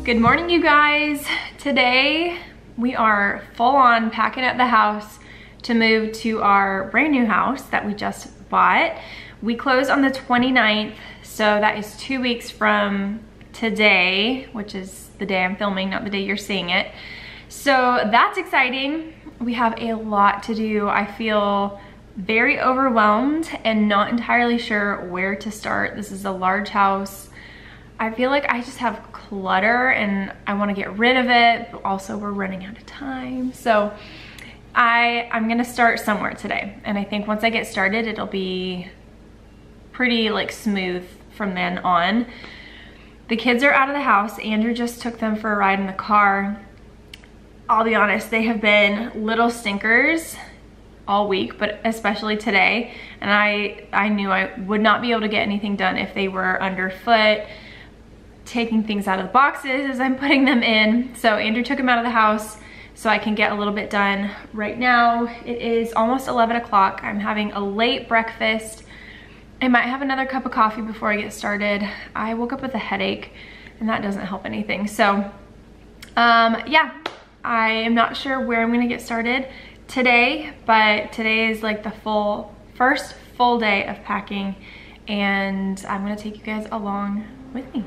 Good morning, you guys. Today we are full on packing up the house to move to our brand new house that we just bought. We close on the 29th, so that is 2 weeks from today, which is the day I'm filming, not the day you're seeing it. So that's exciting. We have a lot to do. I feel very overwhelmed and not entirely sure where to start. This is a large house. I feel like I just have clutter and I want to get rid of it, but also we're running out of time. So I'm gonna start somewhere today. And I think once I get started, it'll be pretty like smooth from then on. The kids are out of the house. Andrew just took them for a ride in the car. I'll be honest, they have been little stinkers all week, but especially today. And I knew I would not be able to get anything done if they were underfoot, taking things out of the boxes as I'm putting them in. So Andrew took them out of the house so I can get a little bit done right now. It is almost 11 o'clock. I'm having a late breakfast. I might have another cup of coffee before I get started. I woke up with a headache and that doesn't help anything. So yeah, I am not sure where I'm gonna get started today, but today is like the first full day of packing, and I'm gonna take you guys along with me.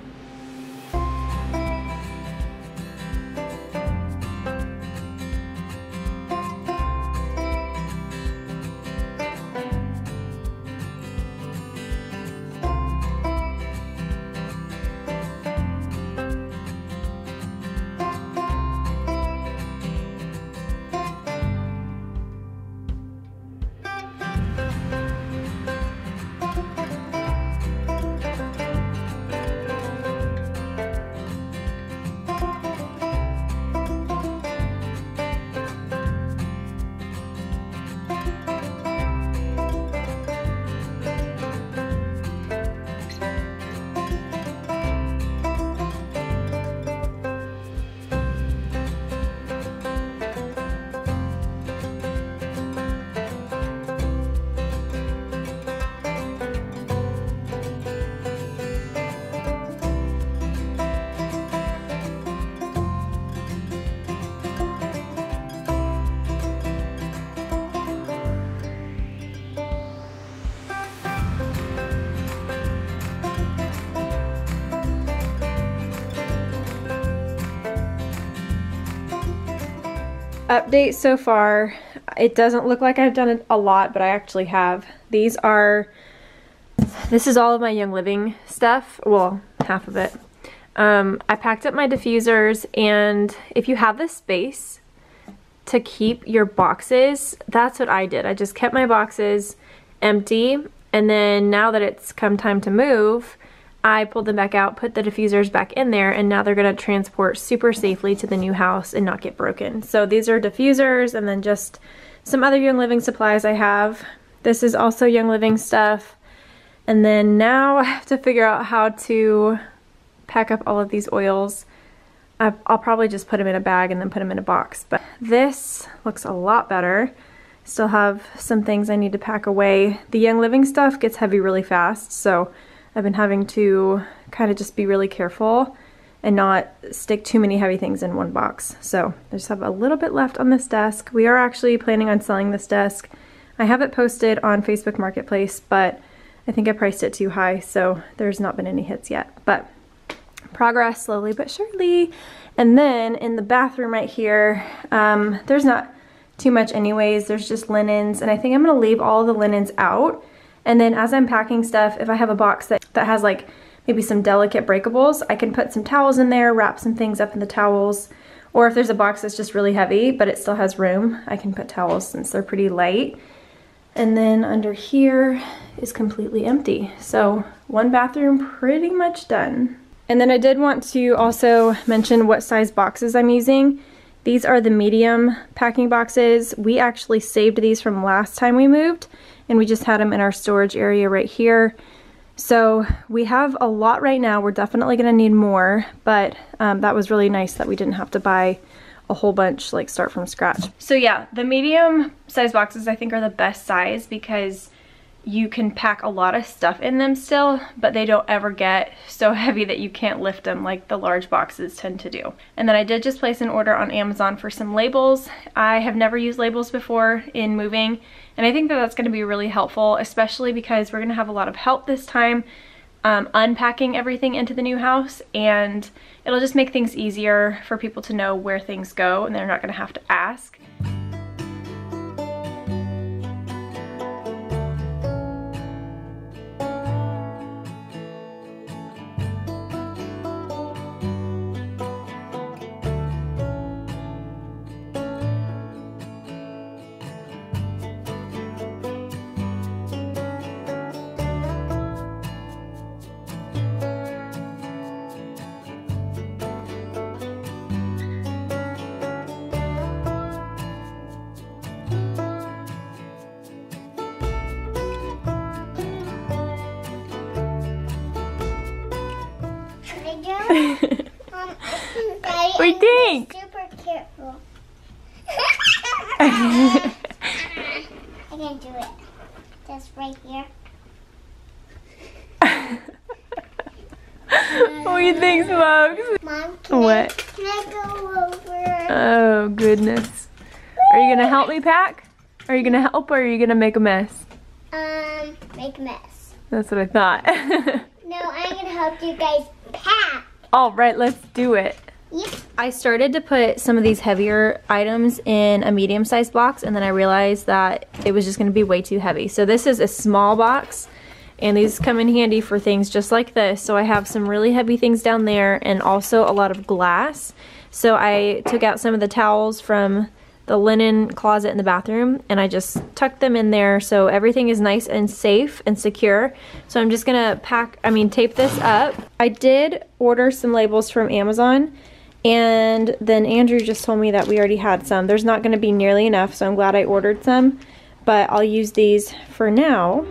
Update so far, it doesn't look like I've done it a lot, but I actually have. This is all of my Young Living stuff, well, half of it. I packed up my diffusers, and if you have the space to keep your boxes, that's what I did. I just kept my boxes empty, and then now that it's come time to move, I pulled them back out, put the diffusers back in there, and now they're gonna transport super safely to the new house and not get broken. So these are diffusers and then just some other Young Living supplies I have. This is also Young Living stuff. And then now I have to figure out how to pack up all of these oils. I'll probably just put them in a bag and then put them in a box. But this looks a lot better. Still have some things I need to pack away. The Young Living stuff gets heavy really fast, so I've been having to kind of just be really careful and not stick too many heavy things in one box. So I just have a little bit left on this desk. We are actually planning on selling this desk. I have it posted on Facebook Marketplace, but I think I priced it too high, so there's not been any hits yet. But progress slowly but surely. And then in the bathroom right here, there's not too much anyways. There's just linens, and I think I'm gonna leave all the linens out. And then as I'm packing stuff, if I have a box that has like maybe some delicate breakables, I can put some towels in there, wrap some things up in the towels. Or if there's a box that's just really heavy, but it still has room, I can put towels since they're pretty light. And then under here is completely empty. So one bathroom pretty much done. And then I did want to also mention what size boxes I'm using. These are the medium packing boxes. We actually saved these from last time we moved, and we just had them in our storage area right here. So we have a lot right now. We're definitely gonna need more, but that was really nice that we didn't have to buy a whole bunch, like start from scratch. So yeah, the medium size boxes I think are the best size because you can pack a lot of stuff in them still, but they don't ever get so heavy that you can't lift them like the large boxes tend to do. And then I did just place an order on Amazon for some labels. I have never used labels before in moving, and I think that that's going to be really helpful, especially because we're going to have a lot of help this time unpacking everything into the new house, and it'll just make things easier for people to know where things go, and they're not going to have to ask. Daddy, What do you think? Super careful. I can do it. Just right here. What do you think, Smokes? Mom, What? Can I go over? Oh, goodness. Are you gonna help me pack? Are you gonna help, or are you gonna make a mess? Make a mess. That's what I thought. No, I'm gonna help you guys pack. All right, let's do it. Yep. I started to put some of these heavier items in a medium-sized box, and then I realized that it was just going to be way too heavy. So this is a small box, and these come in handy for things just like this. So I have some really heavy things down there, and also a lot of glass. So I took out some of the towels from the linen closet in the bathroom, and I just tucked them in there so everything is nice and safe and secure. So I'm just gonna tape this up. I did order some labels from Amazon, and then Andrew just told me that we already had some. There's not gonna be nearly enough, so I'm glad I ordered some, but I'll use these for now.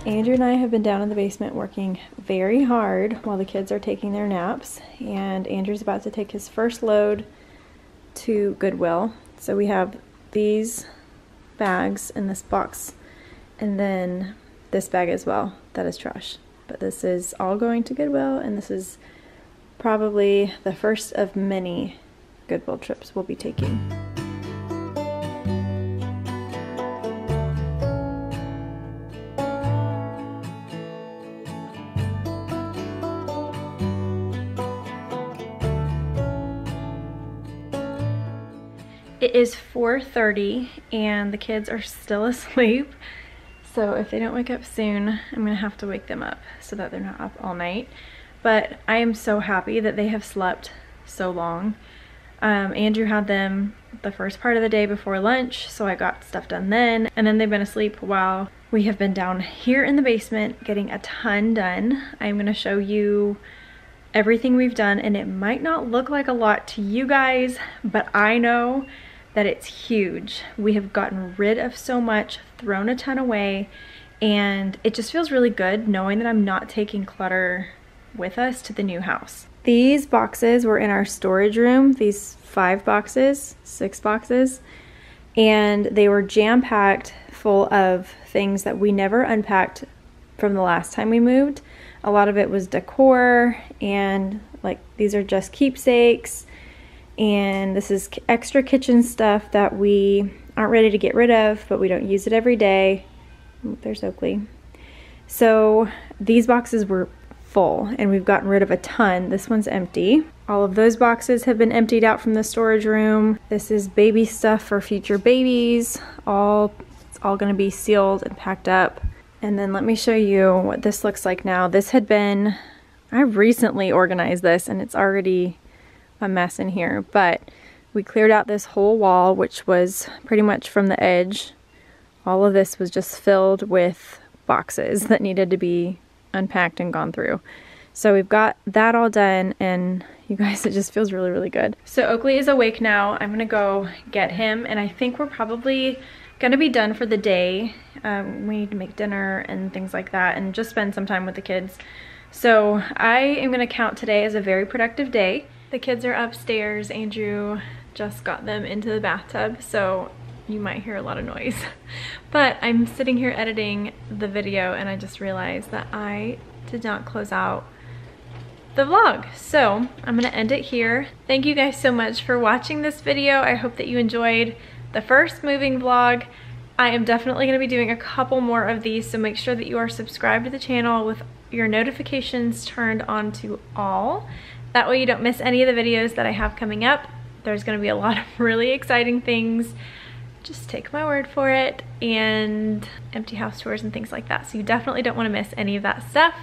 Andrew and I have been down in the basement working very hard while the kids are taking their naps, and Andrew's about to take his first load to Goodwill. So we have these bags in this box, and then this bag as well that is trash. But this is all going to Goodwill, and this is probably the first of many Goodwill trips we'll be taking. It is 4:30 and the kids are still asleep, so if they don't wake up soon, I'm gonna have to wake them up so that they're not up all night. But I am so happy that they have slept so long. Andrew had them the first part of the day before lunch, so I got stuff done then, and then they've been asleep while we have been down here in the basement getting a ton done. I'm gonna show you everything we've done, and it might not look like a lot to you guys, but I know that it's huge. We have gotten rid of so much, thrown a ton away, and it just feels really good knowing that I'm not taking clutter with us to the new house. These boxes were in our storage room, these 6 boxes, and they were jam-packed full of things that we never unpacked from the last time we moved. A lot of it was decor, and like these are just keepsakes, and this is extra kitchen stuff that we aren't ready to get rid of, but we don't use it every day. Oh, there's Oakley. So these boxes were full, and we've gotten rid of a ton. This one's empty. All of those boxes have been emptied out from the storage room. This is baby stuff for future babies. It's all gonna be sealed and packed up. And then let me show you what this looks like now. This had been, I recently organized this, and it's already a mess in here, but we cleared out this whole wall, which was pretty much from the edge. All of this was just filled with boxes that needed to be unpacked and gone through. So we've got that all done, and you guys, it just feels really, really good. So Oakley is awake now. I'm gonna go get him, and I think we're probably gonna be done for the day. We need to make dinner and things like that, and just spend some time with the kids. So I am gonna count today as a very productive day. The kids are upstairs. Andrew just got them into the bathtub, so you might hear a lot of noise. But I'm sitting here editing the video, and I just realized that I did not close out the vlog. So I'm gonna end it here. Thank you guys so much for watching this video. I hope that you enjoyed the first moving vlog. I am definitely gonna be doing a couple more of these, so make sure that you are subscribed to the channel with your notifications turned on to all. That way you don't miss any of the videos that I have coming up. There's gonna be a lot of really exciting things. Just take my word for it, and empty house tours and things like that. So you definitely don't wanna miss any of that stuff.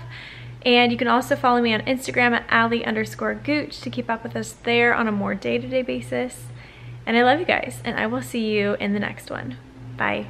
And you can also follow me on Instagram at Allie_Gooch to keep up with us there on a more day-to-day basis. And I love you guys, and I will see you in the next one. Bye.